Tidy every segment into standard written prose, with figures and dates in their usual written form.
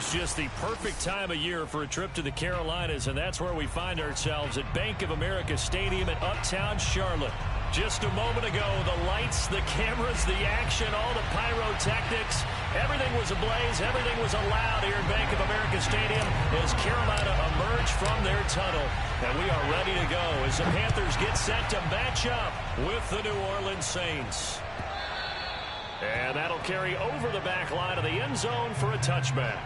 It's just the perfect time of year for a trip to the Carolinas, and that's where we find ourselves at Bank of America Stadium in Uptown Charlotte. Just a moment ago, the lights, the cameras, the action, all the pyrotechnics, everything was ablaze, everything was allowed here at Bank of America Stadium as Carolina emerged from their tunnel. And we are ready to go as the Panthers get set to match up with the New Orleans Saints. And that'll carry over the back line of the end zone for a touchback.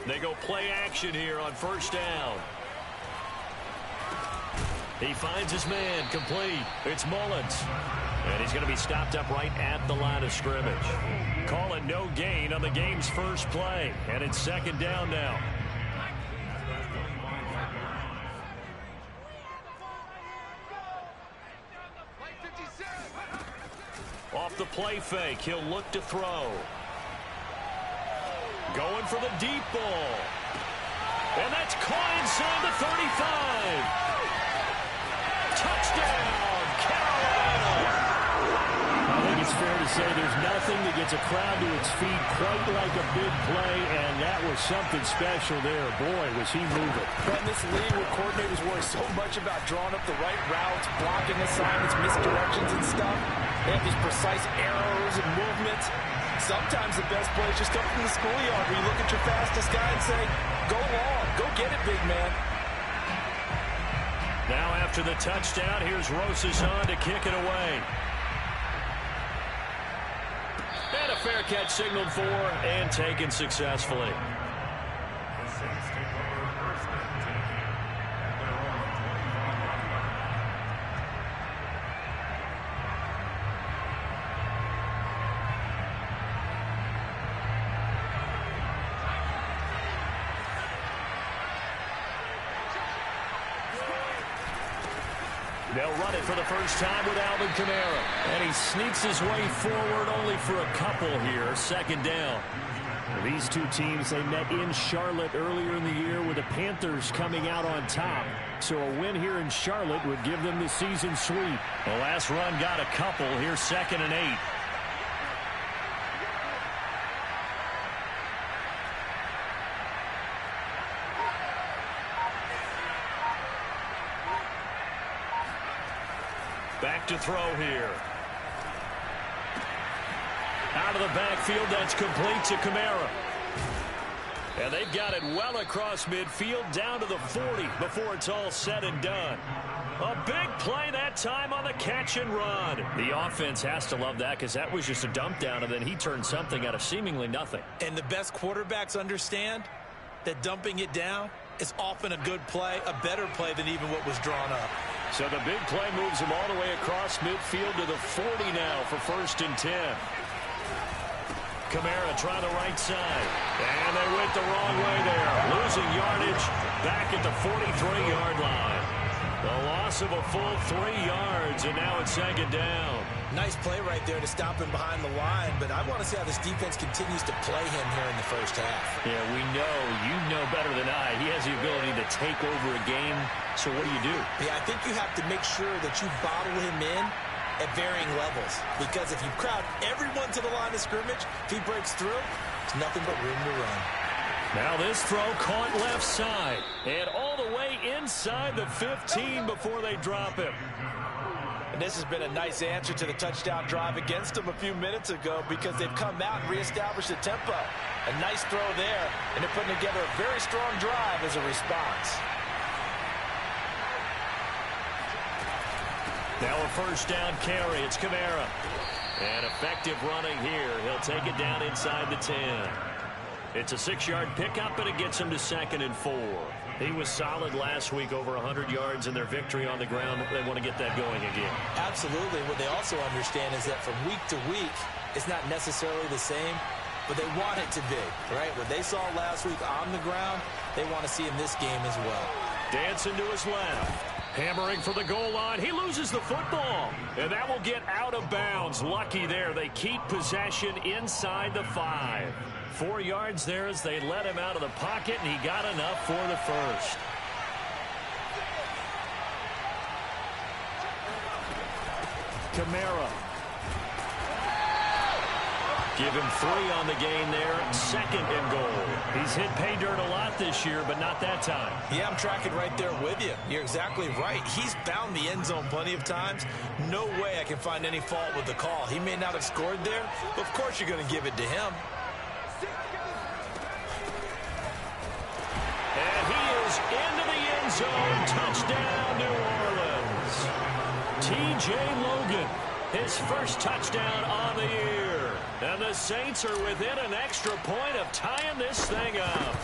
They go play action here on first down. He finds his man, complete. It's Mullins. And he's going to be stopped up right at the line of scrimmage. Call it no gain on the game's first play. And it's second down now. Off the play fake, he'll look to throw. Going for the deep ball. And that's caught inside the 35. Touchdown, Carolina! I think it's fair to say there's nothing that gets a crowd to its feet quite like a big play, and that was something special there. Boy, was he moving. But in this league where coordinators worry so much about drawing up the right routes, blocking assignments, misdirections and stuff, they have these precise arrows and movements. Sometimes the best play is just up from the schoolyard where you look at your fastest guy and say, go long, go get it, big man. Now after the touchdown, here's Rosas on to kick it away. And a fair catch signaled for and taken successfully. They'll run it for the first time with Alvin Kamara. And he sneaks his way forward only for a couple here. Second down. These two teams, they met in Charlotte earlier in the year with the Panthers coming out on top. So a win here in Charlotte would give them the season sweep. The last run got a couple. Here's 2nd and 8. Back to throw here. Out of the backfield, that's complete to Kamara. And they've got it well across midfield, down to the 40 before it's all said and done. A big play that time on the catch and run. The offense has to love that because that was just a dump down, and then he turned something out of seemingly nothing. And the best quarterbacks understand that dumping it down is often a good play, a better play than even what was drawn up. So the big play moves him all the way across midfield to the 40 now for 1st and 10. Kamara trying the right side. And they went the wrong way there. Losing yardage back at the 43-yard line. The loss of a full 3 yards, and now it's 2nd down. Nice play right there to stop him behind the line, but I want to see how this defense continues to play him here in the first half. Yeah, we know. You know better than I. He has the ability to take over a game. So what do? Yeah, I think you have to make sure that you bottle him in at varying levels. Because if you crowd everyone to the line of scrimmage, if he breaks through, it's nothing but room to run. Now this throw caught left side. And all the way inside the 15 before they drop him. And this has been a nice answer to the touchdown drive against them a few minutes ago because they've come out and reestablished the tempo. A nice throw there, and they're putting together a very strong drive as a response. Now a first down carry. It's Kamara. And effective running here. He'll take it down inside the 10. It's a 6-yard pickup, and it gets him to 2nd and 4. He was solid last week, over 100 yards in their victory on the ground. They want to get that going again. Absolutely. What they also understand is that from week to week, it's not necessarily the same, but they want it to be, right? What they saw last week on the ground, they want to see in this game as well. Dancing to his left. Hammering for the goal line. He loses the football. And that will get out of bounds. Lucky there. They keep possession inside the 5. 4 yards there as they let him out of the pocket, and he got enough for the first. Kamara. Give him 3 on the gain there. 2nd and goal. He's hit pay dirt a lot this year, but not that time. Yeah, I'm tracking right there with you. You're exactly right. He's found the end zone plenty of times. No way I can find any fault with the call. He may not have scored there, but of course you're going to give it to him. And he is into the end zone. Touchdown, New Orleans. T.J. Logan, his first touchdown on the year. And the Saints are within an extra point of tying this thing up.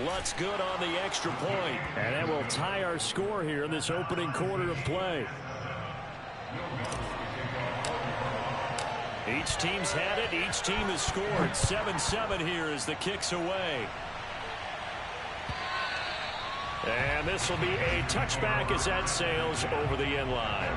Lutz good on the extra point. And that will tie our score here in this opening quarter of play. Each team's had it. Each team has scored. 7-7 here as the kick's away. And this will be a touchback as that sails over the end line.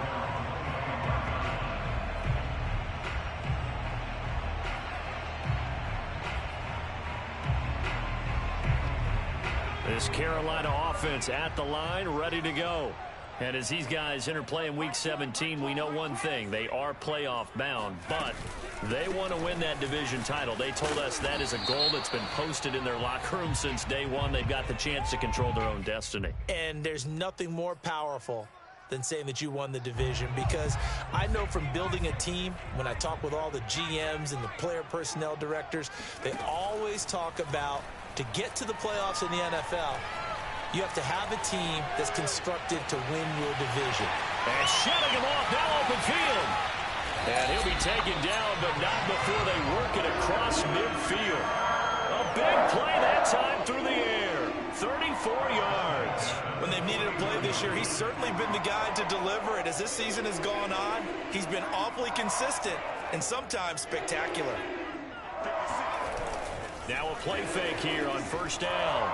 This Carolina offense at the line, ready to go. And as these guys interplay in Week 17, we know one thing. They are playoff bound, but they want to win that division title. They told us that is a goal that's been posted in their locker room since day one. They've got the chance to control their own destiny. And there's nothing more powerful than saying that you won the division, because I know from building a team, when I talk with all the GMs and the player personnel directors, they always talk about to get to the playoffs in the NFL, you have to have a team that's constructed to win your division. And shutting him off now, open field. And he'll be taken down, but not before they work it across midfield. A big play that time through the air. 34 yards. When they've needed a play this year, he's certainly been the guy to deliver it. As this season has gone on, he's been awfully consistent and sometimes spectacular. Now a play fake here on first down.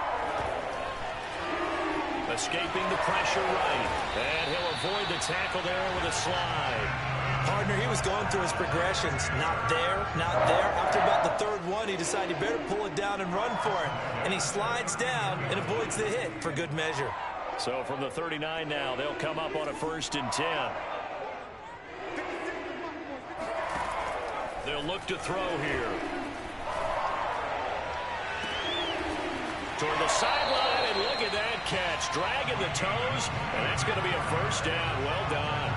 Escaping the pressure right. And he'll avoid the tackle there with a slide. Partner, he was going through his progressions. Not there, not there. After about the third one, he decided he better pull it down and run for it. And he slides down and avoids the hit for good measure. So from the 39 now, they'll come up on a 1st and 10. They'll look to throw here. Toward the sideline, and look at that catch. Dragging the toes, and that's going to be a first down. Well done.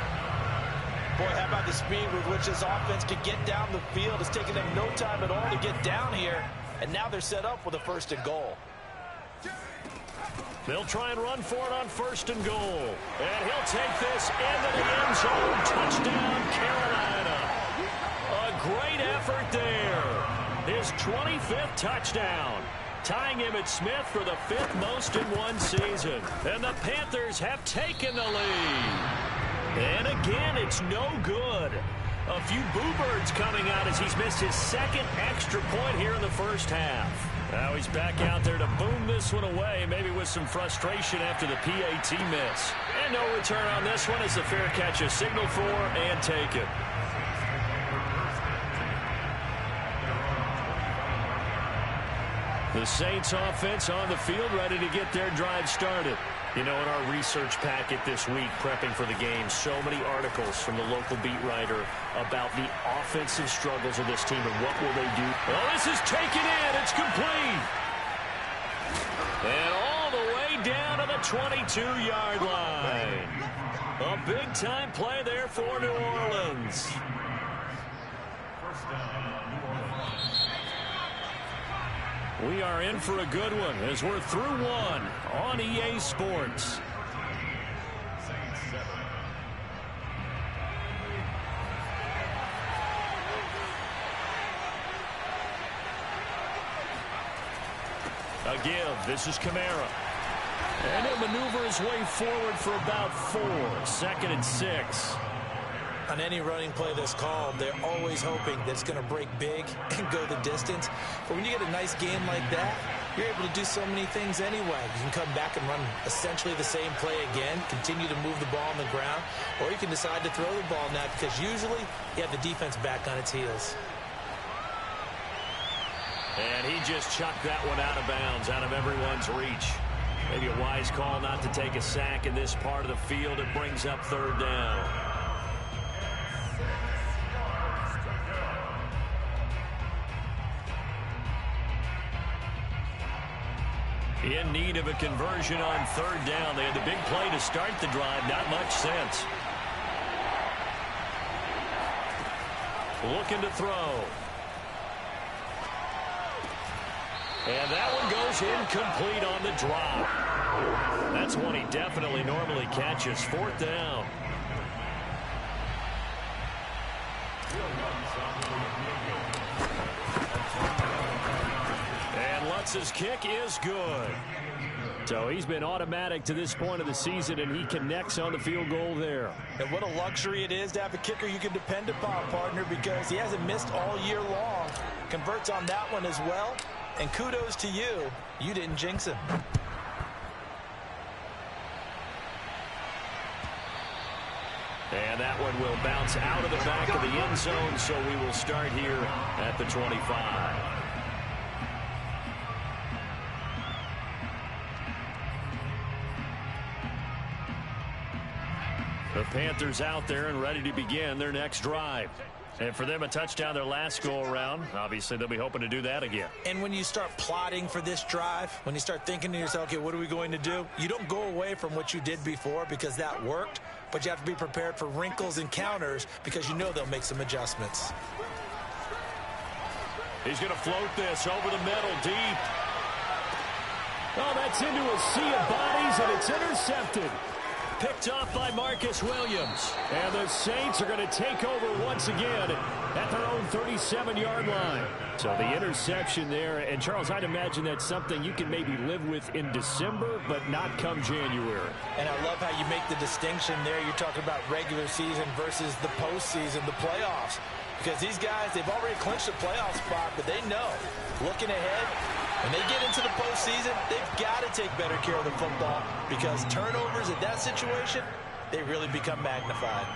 Boy, how about the speed with which this offense can get down the field? It's taken them no time at all to get down here, and now they're set up with a 1st and goal. They'll try and run for it on 1st and goal. And he'll take this into the end zone. Touchdown, Carolina. A great effort there. His 25th touchdown. Tying him at Smith for the 5th most in one season. And the Panthers have taken the lead. And again, it's no good. A few boo birds coming out as he's missed his 2nd extra point here in the first half. Now he's back out there to boom this one away, maybe with some frustration after the PAT miss. And no return on this one as the fair catch is signaled for and taken. The Saints offense on the field, ready to get their drive started. You know, in our research packet this week, prepping for the game, so many articles from the local beat writer about the offensive struggles of this team and what will they do. Well, this is taken in. It's complete. And all the way down to the 22-yard line. A big-time play there for New Orleans. We are in for a good one as we're through one on EA Sports. A give. This is Kamara. And he'll maneuver his way forward for about 4. 2nd and 6. On any running play that's called, they're always hoping that it's going to break big and go the distance. But when you get a nice game like that, you're able to do so many things anyway. You can come back and run essentially the same play again, continue to move the ball on the ground, or you can decide to throw the ball now because usually you have the defense back on its heels. And he just chucked that one out of bounds, out of everyone's reach. Maybe a wise call not to take a sack in this part of the field. It brings up third down. In need of a conversion on third down. They had the big play to start the drive. Not much sense. Looking to throw. And that one goes incomplete on the drop. That's one he definitely normally catches. Fourth down. And Lutz's kick is good. So he's been automatic to this point of the season, and he connects on the field goal there. And what a luxury it is to have a kicker you can depend upon, partner, because he hasn't missed all year long. Converts on that one as well. And kudos to you. You didn't jinx him. And that one will bounce out of the back of the end zone, so we will start here at the 25. The Panthers out there and ready to begin their next drive. And for them, a touchdown their last go-around. Obviously, they'll be hoping to do that again. And when you start plotting for this drive, when you start thinking to yourself, okay, what are we going to do? You don't go away from what you did before because that worked, but you have to be prepared for wrinkles and counters because you know they'll make some adjustments. He's going to float this over the middle, deep. Oh, that's into a sea of bodies, and it's intercepted. Picked off by Marcus Williams. And the Saints are going to take over once again at their own 37-yard line. So the interception there. And, Charles, I'd imagine that's something you can maybe live with in December, but not come January. And I love how you make the distinction there. You're talking about regular season versus the postseason, the playoffs. Because these guys, they've already clinched a playoff spot, but they know, looking ahead, when they get into the postseason, they've got to take better care of the football because turnovers in that situation, they really become magnified.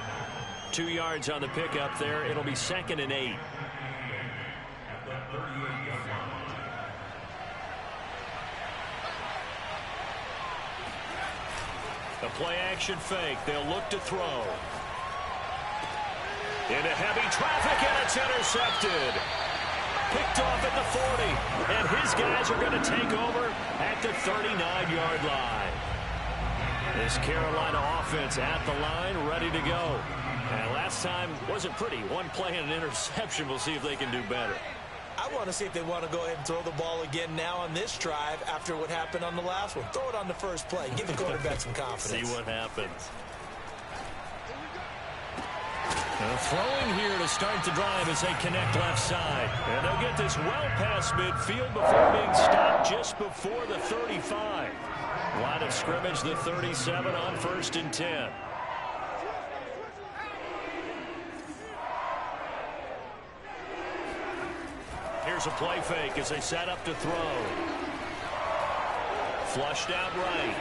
2 yards on the pickup there. It'll be 2nd and 8. A play-action fake. They'll look to throw. Into heavy traffic, and it's intercepted. Picked off at the 40, and his guys are going to take over at the 39-yard line. This Carolina offense at the line, ready to go. And last time wasn't pretty. One play and an interception. We'll see if they can do better. I want to see if they want to go ahead and throw the ball again now on this drive after what happened on the last one. Throw it on the first play. Give the quarterback some confidence. See what happens. Throwing here to start the drive as they connect left side. And they'll get this well past midfield before being stopped just before the 35. Line of scrimmage, the 37 on 1st and 10. Here's a play fake as they set up to throw. Flushed out right.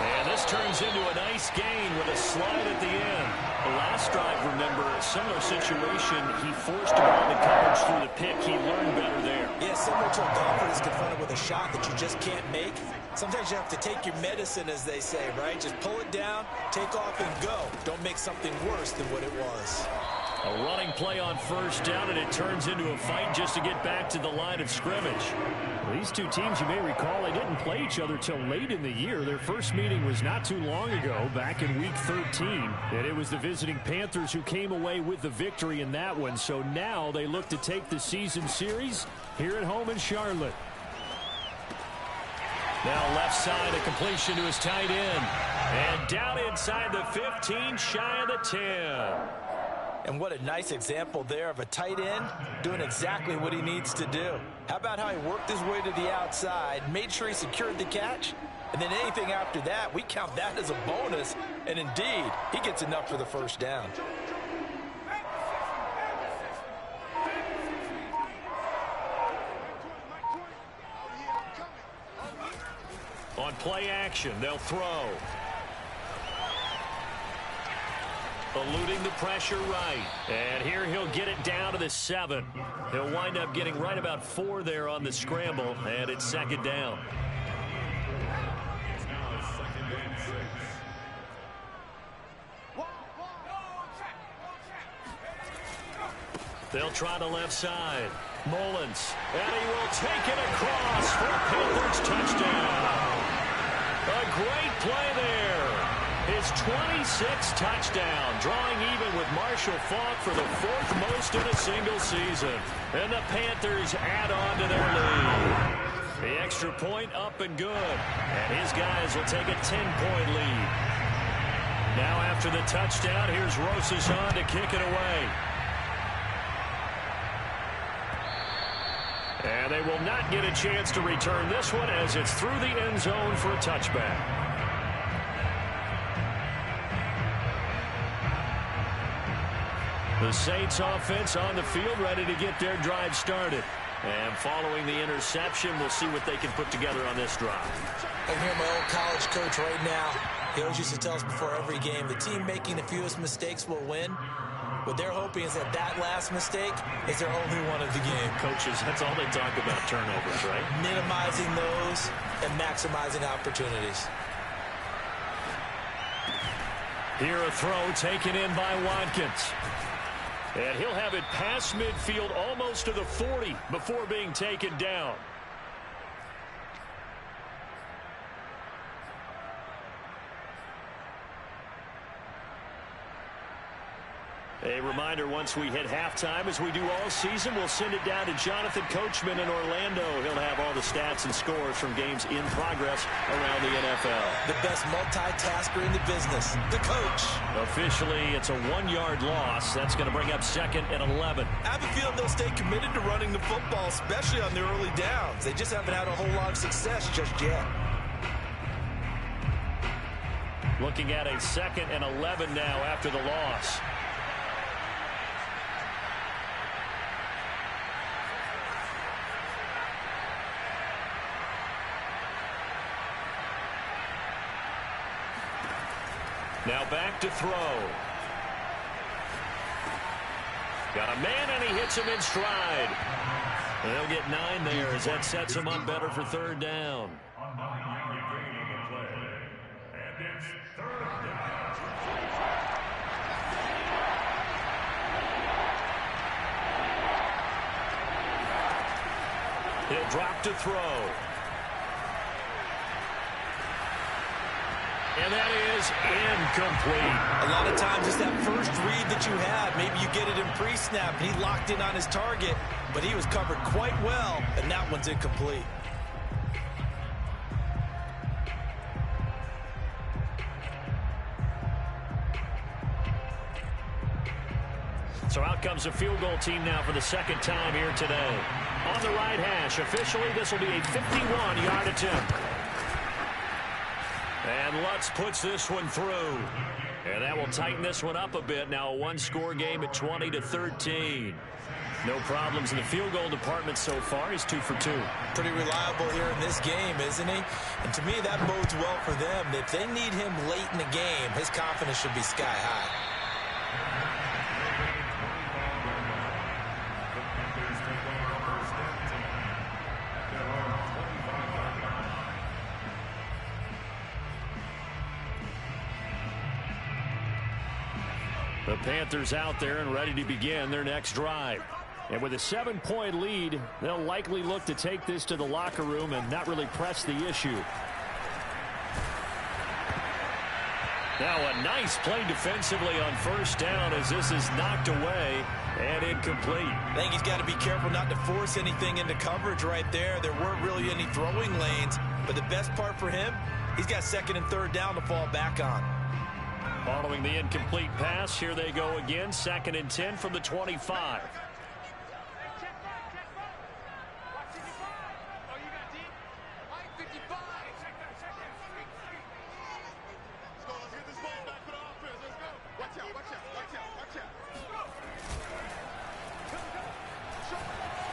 And this turns into a nice gain with a slide at the end. The last drive, remember, a similar situation. He forced him on the coverage through the pick. He learned better there. Yeah, similar to a golfer that's confronted with a shot that you just can't make. Sometimes you have to take your medicine, as they say, right? Just pull it down, take off, and go. Don't make something worse than what it was. A running play on 1st down, and it turns into a fight just to get back to the line of scrimmage. Well, these two teams, you may recall, they didn't play each other till late in the year. Their first meeting was not too long ago, back in Week 13. And it was the visiting Panthers who came away with the victory in that one. So now they look to take the season series here at home in Charlotte. Now left side, a completion to his tight end. And down inside the 15, shy of the 10. And what a nice example there of a tight end doing exactly what he needs to do. How about how he worked his way to the outside, made sure he secured the catch, and then anything after that, we count that as a bonus. And indeed, he gets enough for the 1st down. On play action, they'll throw. Eluding the pressure right. And here he'll get it down to the 7. He'll wind up getting right about 4 there on the scramble, and it's 2nd down. They'll try the left side. Mullins, and he will take it across for a Panthers touchdown. A great play there. His 26th touchdown, drawing even with Marshall Faulk for the 4th most in a single season. And the Panthers add on to their lead. The extra point up and good. And his guys will take a 10-point lead. Now after the touchdown, here's Rosazon to kick it away. And they will not get a chance to return this one as it's through the end zone for a touchback. The Saints offense on the field ready to get their drive started. And following the interception, we'll see what they can put together on this drive. I hear my old college coach right now. He always used to tell us before every game, the team making the fewest mistakes will win. What they're hoping is that last mistake is their only one of the game. Coaches, that's all they talk about, turnovers, right? Minimizing those and maximizing opportunities. Here a throw taken in by Watkins. And he'll have it past midfield almost to the 40 before being taken down. A reminder, once we hit halftime, as we do all season, we'll send it down to Jonathan Coachman in Orlando. He'll have all the stats and scores from games in progress around the NFL. The best multitasker in the business, the coach. Officially, it's a 1-yard loss. That's going to bring up 2nd and 11. I have a feeling they'll stay committed to running the football, especially on their early downs. They just haven't had a whole lot of success just yet. Looking at a 2nd and 11 now after the loss. Now back to throw. Got a man, and he hits him in stride. They'll get 9 there as that sets him up better for 3rd down. He'll drop to throw. And that is incomplete. A lot of times it's that first read that you have. Maybe you get it in pre-snap, and he locked in on his target, but he was covered quite well, and that one's incomplete. So out comes a field goal team now for the 2nd time here today. On the right hash, officially this will be a 51-yard attempt. And Lutz puts this one through. And that will tighten this one up a bit. Now a 1-score game at 20-13. No problems in the field goal department so far. He's 2 for 2. Pretty reliable here in this game, isn't he? And to me, that bodes well for them. If they need him late in the game, his confidence should be sky high. The Panthers out there and ready to begin their next drive. And with a 7-point lead, they'll likely look to take this to the locker room and not really press the issue. Now a nice play defensively on 1st down as this is knocked away and incomplete. I think he's got to be careful not to force anything into coverage right there. There weren't really any throwing lanes, but the best part for him, he's got 2nd and 3rd down to fall back on. Following the incomplete pass, here they go again. 2nd and 10 from the 25.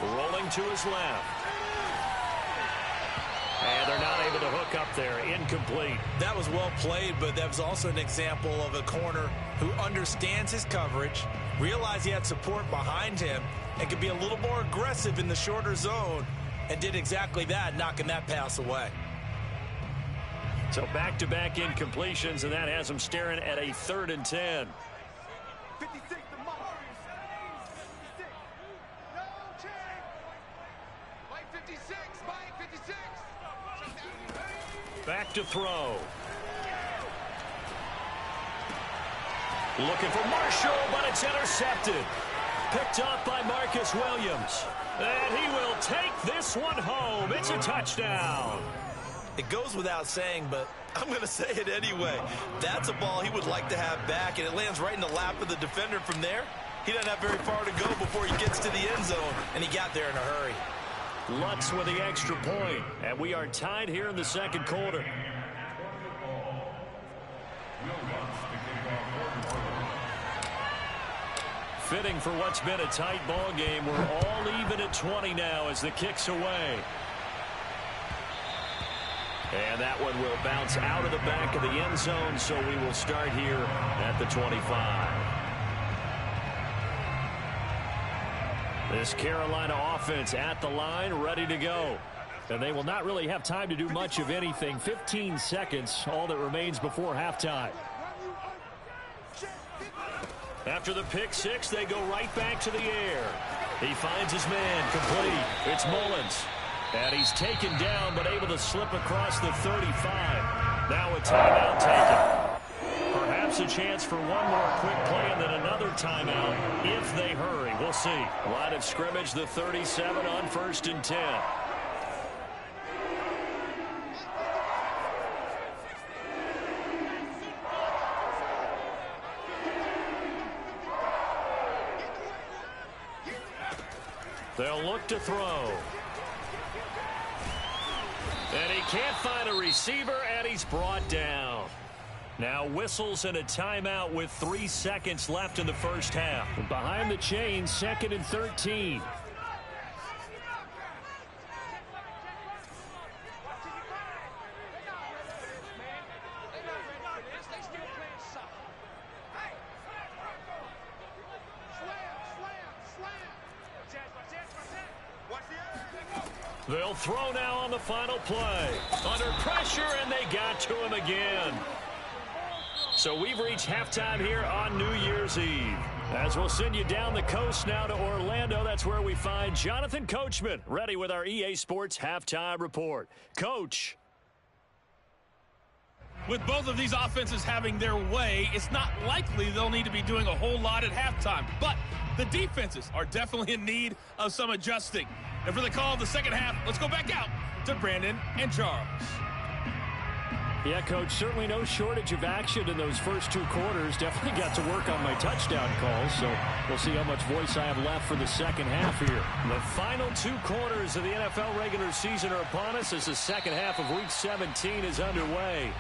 Rolling to his left. And they're not able to hook up there, incomplete. That was well played, but that was also an example of a corner who understands his coverage, realized he had support behind him, and could be a little more aggressive in the shorter zone, and did exactly that, knocking that pass away. So back-to-back incompletions, and that has him staring at a 3rd and 10. 56 to Mike. 56. No change. Mike 56. Mike 56. Back to throw. Looking for Marshall, but it's intercepted. Picked up by Marcus Williams. And he will take this one home. It's a touchdown. It goes without saying, but I'm going to say it anyway. That's a ball he would like to have back, and it lands right in the lap of the defender from there. He doesn't have very far to go before he gets to the end zone, and he got there in a hurry. Lutz with the extra point, and we are tied here in the second quarter. Fitting for what's been a tight ball game. We're all even at 20 now as the kick's away. And that one will bounce out of the back of the end zone, so we will start here at the 25. This Carolina offense at the line, ready to go. And they will not really have time to do much of anything. 15 seconds, all that remains before halftime. After the pick six, they go right back to the air. He finds his man, complete. It's Mullins. And he's taken down, but able to slip across the 35. Now a timeout taken. Perhaps a chance for one more quick play and then another timeout if they hurry. We'll see. Line of scrimmage, the 37 on 1st and 10. They'll look to throw. And he can't find a receiver, and he's brought down. Now whistles and a timeout with 3 seconds left in the first half. Behind the chains, 2nd and 13. They'll throw now on the final play. Under pressure, and they got to him again. So we've reached halftime here on New Year's Eve. As we'll send you down the coast now to Orlando, that's where we find Jonathan Coachman, ready with our EA Sports Halftime Report. Coach. With both of these offenses having their way, it's not likely they'll need to be doing a whole lot at halftime. But the defenses are definitely in need of some adjusting. And for the call of the second half, let's go back out to Brandon and Charles. Yeah, Coach, certainly no shortage of action in those first 2 quarters. Definitely got to work on my touchdown calls, so we'll see how much voice I have left for the second half here. The final 2 quarters of the NFL regular season are upon us as the second half of Week 17 is underway.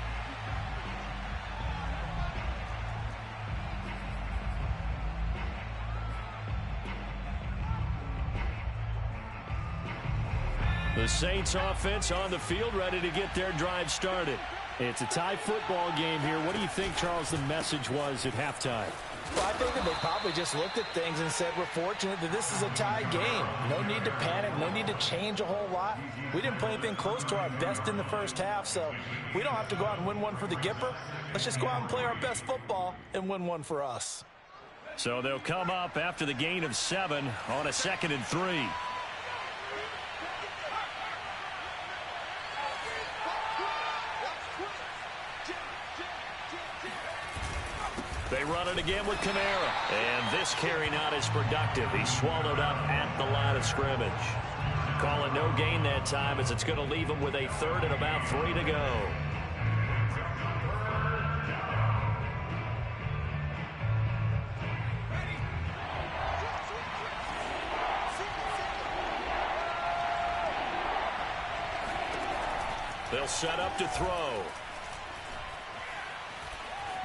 The Saints offense on the field, ready to get their drive started. It's a tie football game here. What do you think, Charles, the message was at halftime? Well, I think that they probably just looked at things and said, we're fortunate that this is a tie game. No need to panic, no need to change a whole lot. We didn't play anything close to our best in the first half, so we don't have to go out and win one for the Gipper. Let's just go out and play our best football and win one for us. So they'll come up after the gain of 7 on a 2nd and 3. They run it again with Kamara. And this carry not as productive. He's swallowed up at the line of scrimmage. Calling no gain that time as it's going to leave him with a 3rd and about 3 to go. They'll set up to throw.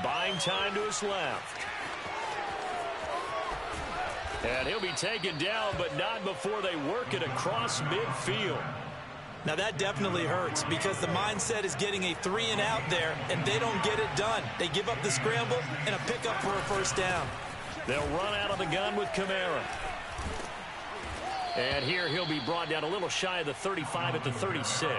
Buying time to his left. And he'll be taken down, but not before they work it across midfield. Now that definitely hurts because the mindset is getting a 3-and-out there, and they don't get it done. They give up the scramble and a pickup for a first down. They'll run out of the gun with Kamara. And here he'll be brought down a little shy of the 35 at the 36.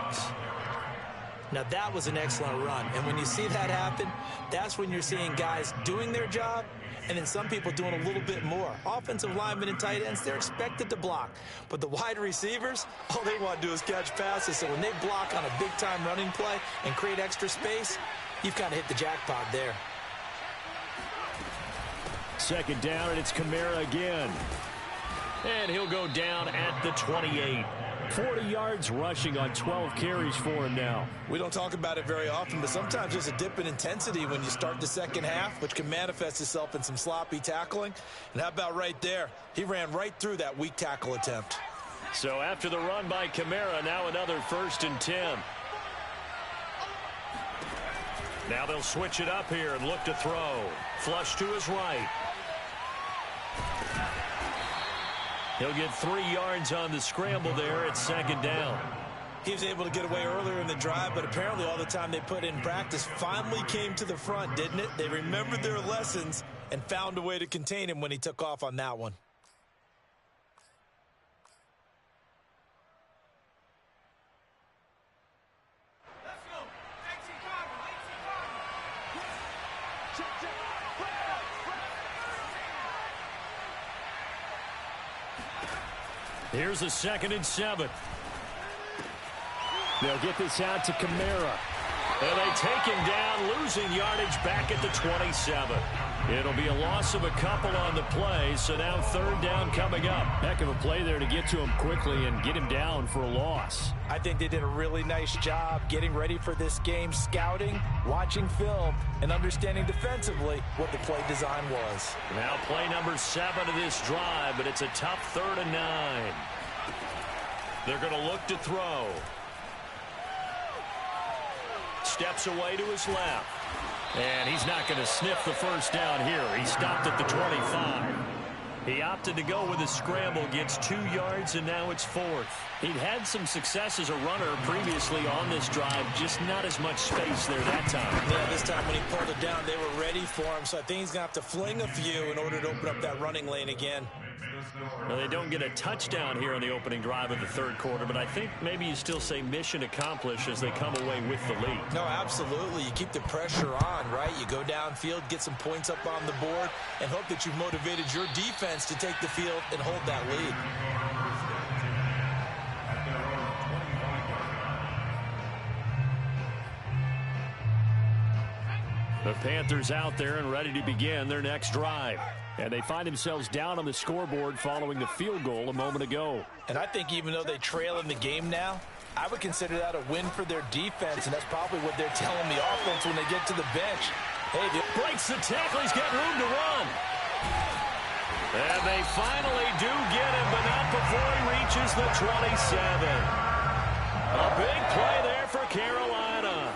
Now that was an excellent run, and when you see that happen, that's when you're seeing guys doing their job and then some people doing a little bit more. Offensive linemen and tight ends, they're expected to block. But the wide receivers, all they want to do is catch passes. So when they block on a big-time running play and create extra space, you've kind of hit the jackpot there. Second down, and it's Kamara again. And he'll go down at the 28. 40 yards rushing on 12 carries for him now. We don't talk about it very often, but sometimes there's a dip in intensity when you start the second half, which can manifest itself in some sloppy tackling. And how about right there? He ran right through that weak tackle attempt. So after the run by Kamara, now another 1st and 10. Now they'll switch it up here and look to throw. Flush to his right. He'll get 3 yards on the scramble there at second down. He was able to get away earlier in the drive, but apparently all the time they put in practice finally came to the front, didn't it? They remembered their lessons and found a way to contain him when he took off on that one. Here's a 2nd and 7. They'll get this out to Kamara. And they take him down, losing yardage back at the 27. It'll be a loss of a couple on the play, so now 3rd down coming up. Heck of a play there to get to him quickly and get him down for a loss. I think they did a really nice job getting ready for this game, scouting, watching film, and understanding defensively what the play design was. Now play number 7 of this drive, but it's a tough 3rd and 9. They're going to look to throw. Steps away to his left. And he's not going to sniff the first down here. He stopped at the 25. He opted to go with a scramble, gets 2 yards, and now it's 4th. He'd had some success as a runner previously on this drive, just not as much space there that time. Yeah, this time when he pulled it down, they were ready for him, so I think he's going to have to fling a few in order to open up that running lane again. Well, they don't get a touchdown here on the opening drive of the 3rd quarter, but I think maybe you still say mission accomplished as they come away with the lead. No, absolutely. You keep the pressure on, right? You go downfield, get some points up on the board, and hope that you've motivated your defense to take the field and hold that lead. The Panthers out there and ready to begin their next drive. And they find themselves down on the scoreboard following the field goal a moment ago. And I think even though they trail in the game now, I would consider that a win for their defense, and that's probably what they're telling the offense when they get to the bench. Hey, breaks the tackle. He's got room to run. And they finally do get him, but not before he reaches the 27. A big play there for Carolina.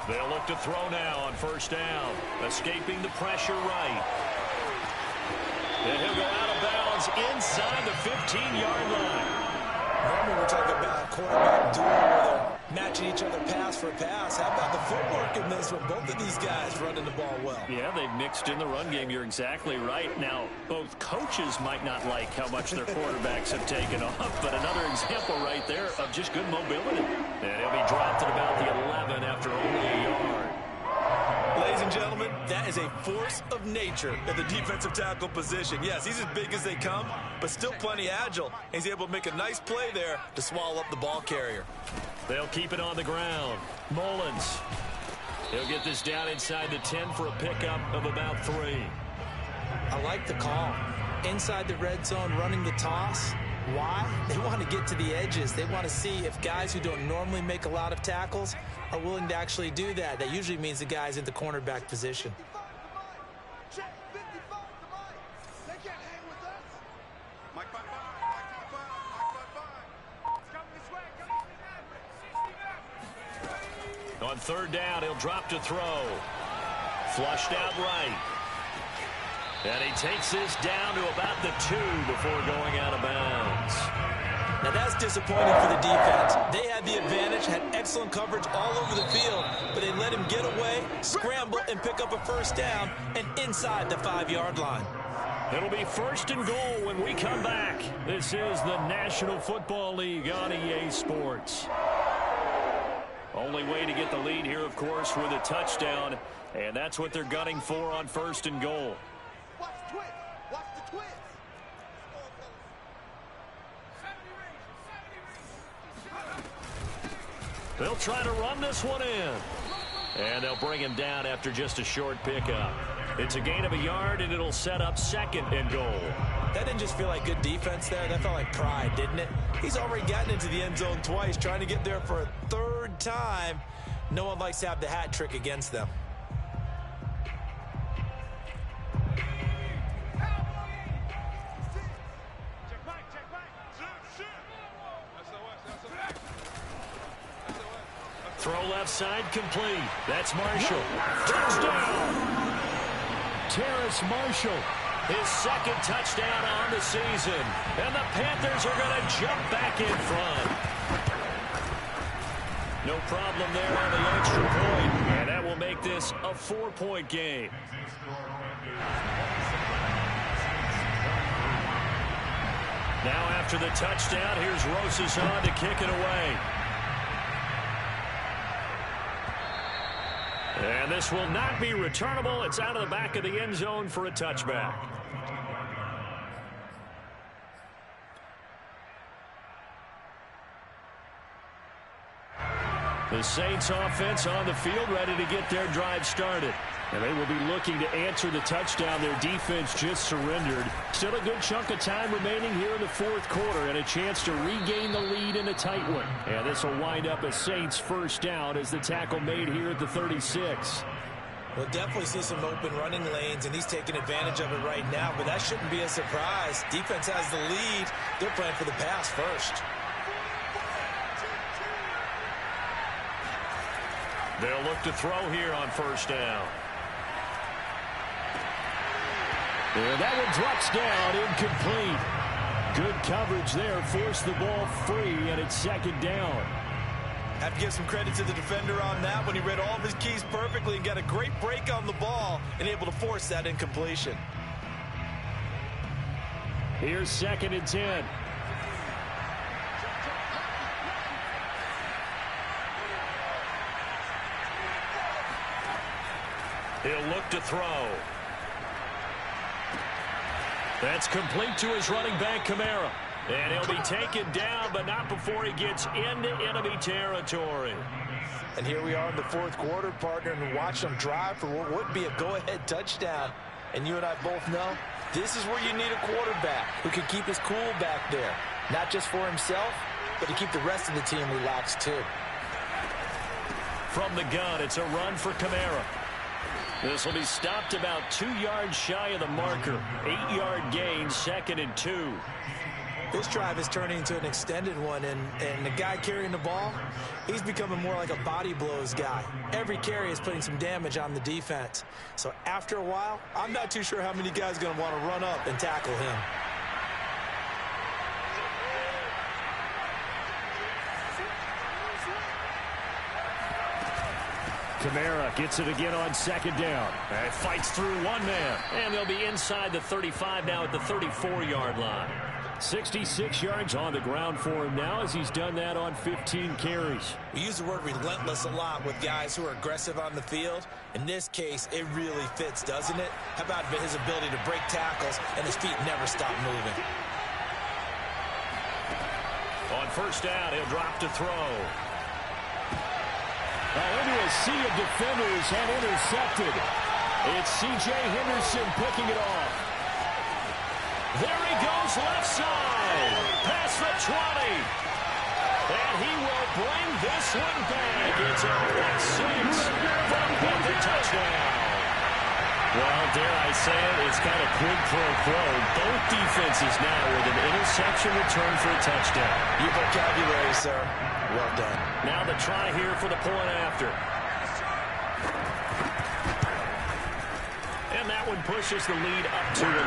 They'll look to throw now on 1st down. Escaping the pressure right. And he'll go out of bounds inside the 15-yard line. Normally we're talking about a quarterback duel where they're matching each other pass for pass. How about the footwork in this one? Both of these guys running the ball well. Yeah, they've mixed in the run game. You're exactly right. Now, both coaches might not like how much their quarterbacks have taken off, but another example right there of just good mobility. And he'll be dropped at about the 11 after only a yard. Ladies and gentlemen, that is a force of nature at the defensive tackle position. Yes, he's as big as they come, but still plenty agile. He's able to make a nice play there to swallow up the ball carrier. They'll keep it on the ground. Mullins. He'll get this down inside the 10 for a pickup of about 3. I like the call. Inside the red zone, running the toss. Why? They want to get to the edges. They want to see if guys who don't normally make a lot of tackles are willing to actually do that. That usually means the guy's in the cornerback position. On 3rd down, he'll drop to throw. Flushed out right. And he takes this down to about the 2 before going out of bounds. Now that's disappointing for the defense. They had the advantage, had excellent coverage all over the field, but they let him get away, scramble, and pick up a first down, and inside the 5-yard line. It'll be 1st and goal when we come back. This is the National Football League on EA Sports. Only way to get the lead here, of course, with a touchdown, and that's what they're gunning for on 1st and goal. Watch the twist. Watch the twist. They'll try to run this one in. And they'll bring him down after just a short pickup. It's a gain of a yard, and it'll set up 2nd and goal. That didn't just feel like good defense there. That felt like pride, didn't it? He's already gotten into the end zone twice, trying to get there for a 3rd time. No one likes to have the hat trick against them. Throw left side complete. That's Marshall. Touchdown! Terrace Marshall, his 2nd touchdown on the season. And the Panthers are going to jump back in front. No problem there on the extra point. And that will make this a 4-point game. Now after the touchdown, here's Rosas on to kick it away. And this will not be returnable. It's out of the back of the end zone for a touchback. The Saints offense on the field, ready to get their drive started. And they will be looking to answer the touchdown their defense just surrendered. Still a good chunk of time remaining here in the 4th quarter and a chance to regain the lead in a tight one. And this will wind up a Saints 1st down as the tackle made here at the 36. We'll definitely see some open running lanes, and he's taking advantage of it right now, but that shouldn't be a surprise. Defense has the lead. They're playing for the pass first. They'll look to throw here on 1st down. And that one drops down, incomplete. Good coverage there, forced the ball free, and it's 2nd down. Have to give some credit to the defender on that when he read all of his keys perfectly and got a great break on the ball and able to force that incompletion. Here's 2nd and 10. He'll look to throw. That's complete to his running back, Kamara. And he'll be taken down, but not before he gets into enemy territory. And here we are in the 4th quarter, partner, and watch them drive for what would be a go-ahead touchdown. And you and I both know this is where you need a quarterback who can keep his cool back there. Not just for himself, but to keep the rest of the team relaxed too. From the gun, it's a run for Kamara. This will be stopped about 2 yards shy of the marker. 8-yard gain, 2nd and 2. This drive is turning into an extended one, and the guy carrying the ball, he's becoming more like a body blows guy. Every carry is putting some damage on the defense. So after a while, I'm not too sure how many guys are going to want to run up and tackle him. Kamara gets it again on 2nd down. And fights through one man. And they'll be inside the 35 now at the 34-yard line. 66 yards on the ground for him now as he's done that on 15 carries. We use the word relentless a lot with guys who are aggressive on the field. In this case, it really fits, doesn't it? How about his ability to break tackles and his feet never stop moving? On 1st down, he'll drop to throw. Into a sea of defenders and intercepted. It's C.J. Henderson picking it off. There he goes left side. Past the 20. And he will bring this one back. It's a pick 6 from the touchdown. Well, dare I say it, it's kind of quid pro quo. Both defenses now with an interception return for a touchdown. Your vocabulary, sir. Well done. Now the try here for the point after. And that that one pushes the lead up to 11.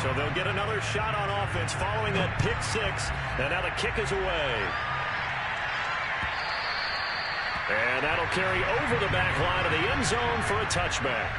So they'll get another shot on offense following that pick six. And now the kick is away. And that'll carry over the back line of the end zone for a touchback.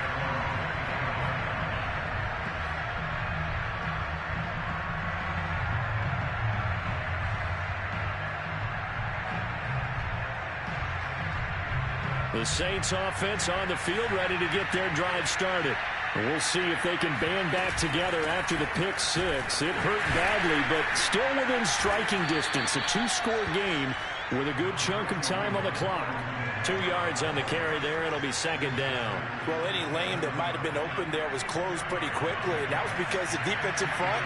The Saints offense on the field ready to get their drive started. And we'll see if they can band back together after the pick six. It hurt badly, but still within striking distance. A two-score game with a good chunk of time on the clock. 2 yards on the carry there. It'll be second down. Well, any lane that might have been open there was closed pretty quickly. And that was because the defensive front,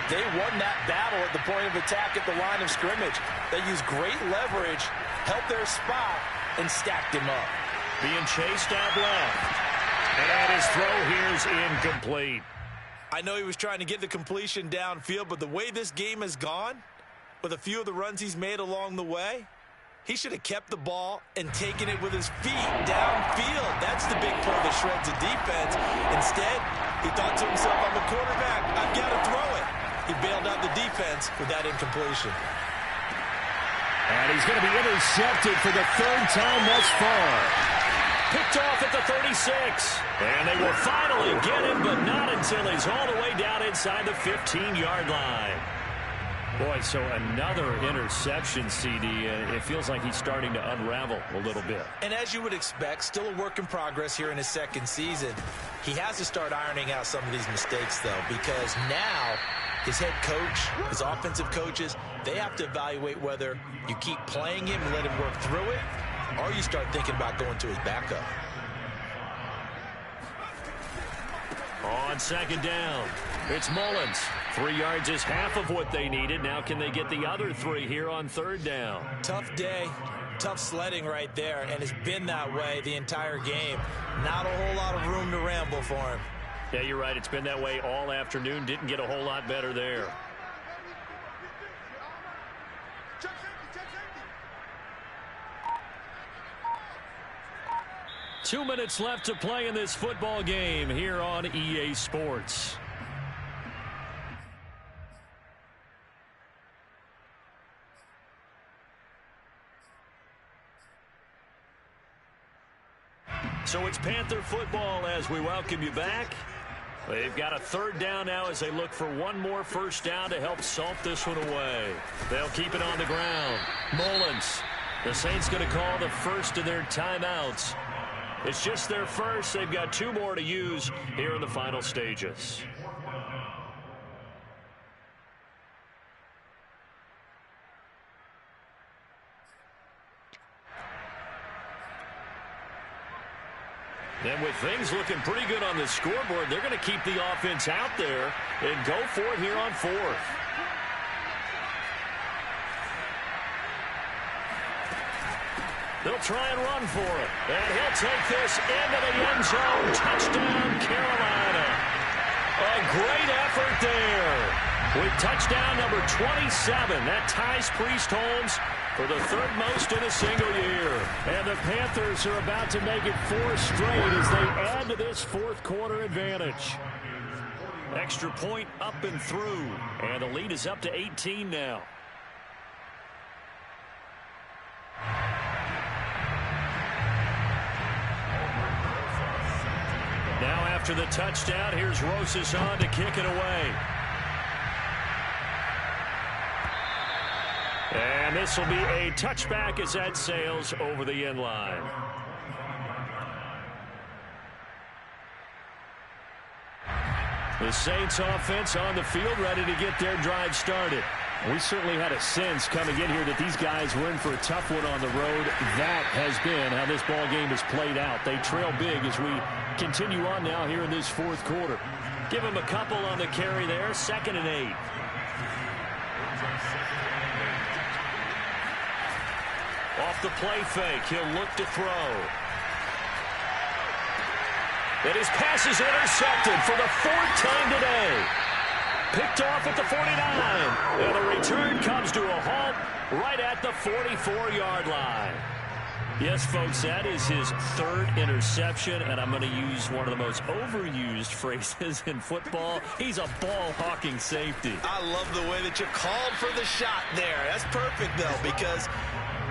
they won that battle at the point of attack at the line of scrimmage. They used great leverage, held their spot, and stacked him up. Being chased out left. And his throw here is incomplete. I know he was trying to get the completion downfield, but the way this game has gone, with a few of the runs he's made along the way, he should have kept the ball and taken it with his feet downfield. That's the big play that shreds the defense. Instead, he thought to himself, I'm a quarterback, I've got to throw it. He bailed out the defense with that incompletion. And he's going to be intercepted for the third time thus far. Picked off at the 36. And they will finally get him, but not until he's all the way down inside the 15-yard line. Boy, so another interception, CD. It feels like he's starting to unravel a little bit. And as you would expect, still a work in progress here in his second season. He has to start ironing out some of these mistakes, though, because now his head coach, his offensive coaches, they have to evaluate whether you keep playing him and let him work through it, or you start thinking about going to his backup. On second down, it's Mullins. 3 yards is half of what they needed. Now can they get the other 3 here on third down? Tough day, tough sledding right there, and it's been that way the entire game. Not a whole lot of room to ramble for him. Yeah, you're right. It's been that way all afternoon. Didn't get a whole lot better there. 2 minutes left to play in this football game here on EA Sports. So it's Panther football as we welcome you back. They've got a third down now as they look for one more first down to help salt this one away. They'll keep it on the ground. Mullins. The Saints going to call the first of their timeouts. It's just their first. They've got 2 more to use here in the final stages. And with things looking pretty good on the scoreboard, they're going to keep the offense out there and go for it here on 4th. They'll try and run for it. And he'll take this into the end zone. Touchdown, Carolina. A great effort there. With touchdown number 27. That ties Priest Holmes for the 3rd most in a single year. And the Panthers are about to make it 4 straight as they add to this 4th quarter advantage. Extra point up and through. And the lead is up to 18 now. Now after the touchdown, here's Rosas on to kick it away. And this will be a touchback as that sails over the end line. The Saints offense on the field ready to get their drive started. We certainly had a sense coming in here that these guys were in for a tough one on the road. That has been how this ball game has played out. They trail big as we continue on now here in this 4th quarter. Give them a couple on the carry there. 2nd and 8. Off the play fake, he'll look to throw. And his pass is intercepted for the 4th time today. Picked off at the 49. And the return comes to a halt right at the 44-yard line. Yes, folks, that is his third interception, and I'm going to use one of the most overused phrases in football. He's a ball-hawking safety. I love the way that you called for the shot there. That's perfect, though, because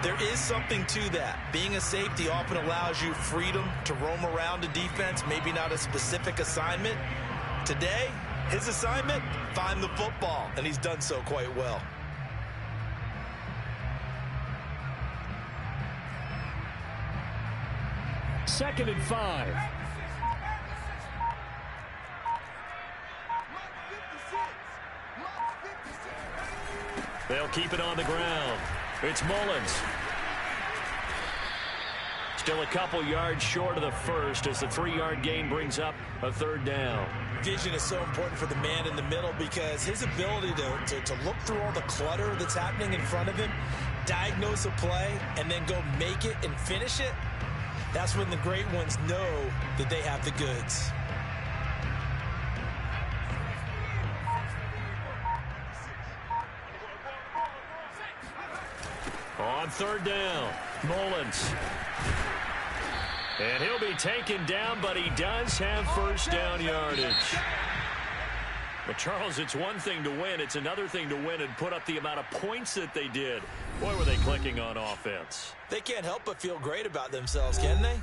there is something to that. Being a safety often allows you freedom to roam around a defense, maybe not a specific assignment. Today, his assignment, find the football, and he's done so quite well. Second and 5. They'll keep it on the ground. It's Mullins. Still a couple yards short of the first as the 3-yard gain brings up a third down. Vision is so important for the man in the middle because his ability to look through all the clutter that's happening in front of him, diagnose a play, and then go make it and finish it, that's when the great ones know that they have the goods. On third down, Mullins. And he'll be taken down, but he does have first down yardage. But, Charles, it's one thing to win. It's another thing to win and put up the amount of points that they did. Boy, were they clicking on offense. They can't help but feel great about themselves, can they?